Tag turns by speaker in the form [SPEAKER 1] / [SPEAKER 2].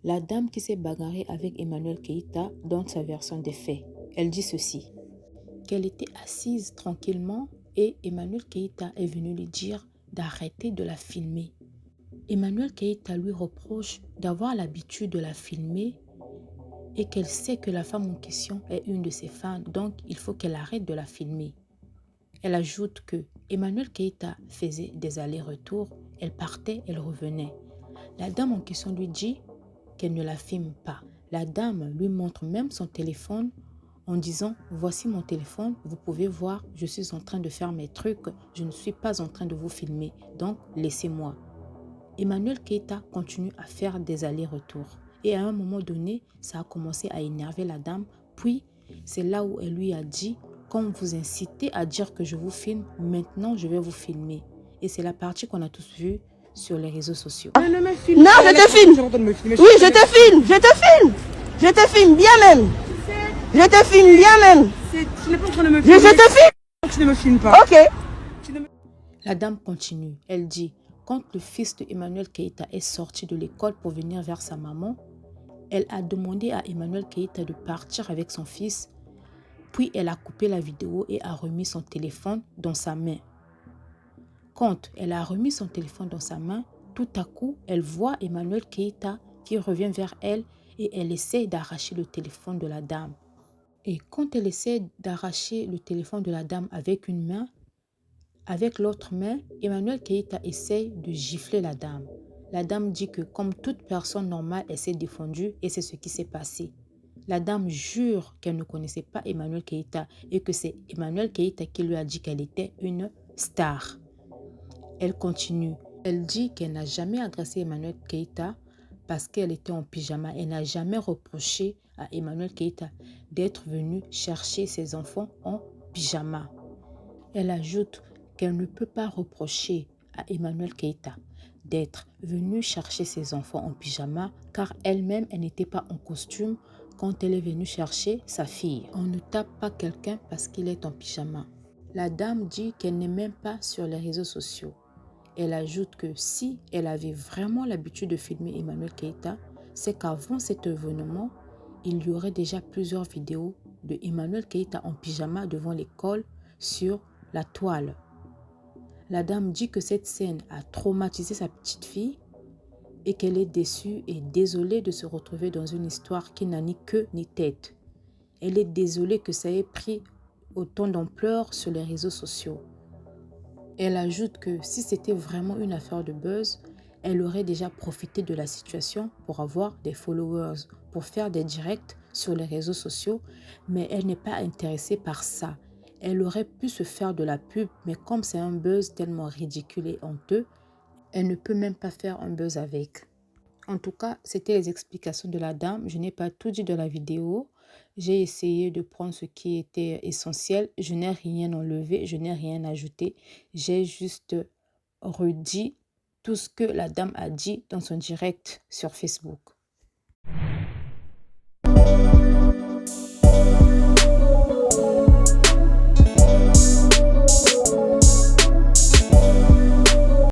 [SPEAKER 1] La dame qui s'est bagarrée avec Emmanuel Keïta donne sa version des faits. Elle dit ceci, qu'elle était assise tranquillement et Emmanuel Keïta est venu lui dire d'arrêter de la filmer. Emmanuel Keïta lui reproche d'avoir l'habitude de la filmer et qu'elle sait que la femme en question est une de ses fans, donc il faut qu'elle arrête de la filmer. Elle ajoute que Emmanuel Keïta faisait des allers-retours, elle partait, elle revenait. La dame en question lui dit qu'elle ne la filme pas. La dame lui montre même son téléphone en disant « Voici mon téléphone, vous pouvez voir, je suis en train de faire mes trucs, je ne suis pas en train de vous filmer, donc laissez-moi. » Emmanuel Keïta continue à faire des allers-retours. Et à un moment donné, ça a commencé à énerver la dame. Puis, c'est là où elle lui a dit « Quand vous incitez à dire que je vous filme, maintenant je vais vous filmer. » Et c'est la partie qu'on a tous vue sur les réseaux sociaux.
[SPEAKER 2] Non, je te filme. Oui, je te filme, je te filme. Je te filme bien même. Je te filme bien même.
[SPEAKER 3] Tu n'es pas en train de me filmer.
[SPEAKER 2] Je te filme.
[SPEAKER 3] Tu ne me filmes pas.
[SPEAKER 2] Ok.
[SPEAKER 1] La dame continue. Elle dit « Quand le fils de Emmanuel Keïta est sorti de l'école pour venir vers sa maman, elle a demandé à Emmanuel Keïta de partir avec son fils. Puis elle a coupé la vidéo et a remis son téléphone dans sa main. Quand elle a remis son téléphone dans sa main, tout à coup, elle voit Emmanuel Keïta qui revient vers elle et elle essaie d'arracher le téléphone de la dame. Et quand elle essaie d'arracher le téléphone de la dame avec une main, avec l'autre main, Emmanuel Keïta essaie de gifler la dame. La dame dit que comme toute personne normale, elle s'est défendue et c'est ce qui s'est passé. La dame jure qu'elle ne connaissait pas Emmanuel Keïta et que c'est Emmanuel Keïta qui lui a dit qu'elle était une star. Elle continue. Elle dit qu'elle n'a jamais agressé Emmanuel Keïta parce qu'elle était en pyjama. Elle n'a jamais reproché à Emmanuel Keïta d'être venu chercher ses enfants en pyjama. Elle ajoute qu'elle ne peut pas reprocher à Emmanuel Keïta d'être venu chercher ses enfants en pyjama car elle-même, elle n'était pas en costume quand elle est venue chercher sa fille. On ne tape pas quelqu'un parce qu'il est en pyjama. La dame dit qu'elle n'est même pas sur les réseaux sociaux. Elle ajoute que si elle avait vraiment l'habitude de filmer Emmanuel Keïta, c'est qu'avant cet événement, il y aurait déjà plusieurs vidéos de Emmanuel Keïta en pyjama devant l'école sur la toile. La dame dit que cette scène a traumatisé sa petite fille et qu'elle est déçue et désolée de se retrouver dans une histoire qui n'a ni queue ni tête. Elle est désolée que ça ait pris autant d'ampleur sur les réseaux sociaux. Elle ajoute que si c'était vraiment une affaire de buzz, elle aurait déjà profité de la situation pour avoir des followers, pour faire des directs sur les réseaux sociaux, mais elle n'est pas intéressée par ça. Elle aurait pu se faire de la pub, mais comme c'est un buzz tellement ridicule et honteux, elle ne peut même pas faire un buzz avec. En tout cas, c'était les explications de la dame. Je n'ai pas tout dit de la vidéo. J'ai essayé de prendre ce qui était essentiel. Je n'ai rien enlevé, je n'ai rien ajouté. J'ai juste redit tout ce que la dame a dit dans son direct sur Facebook.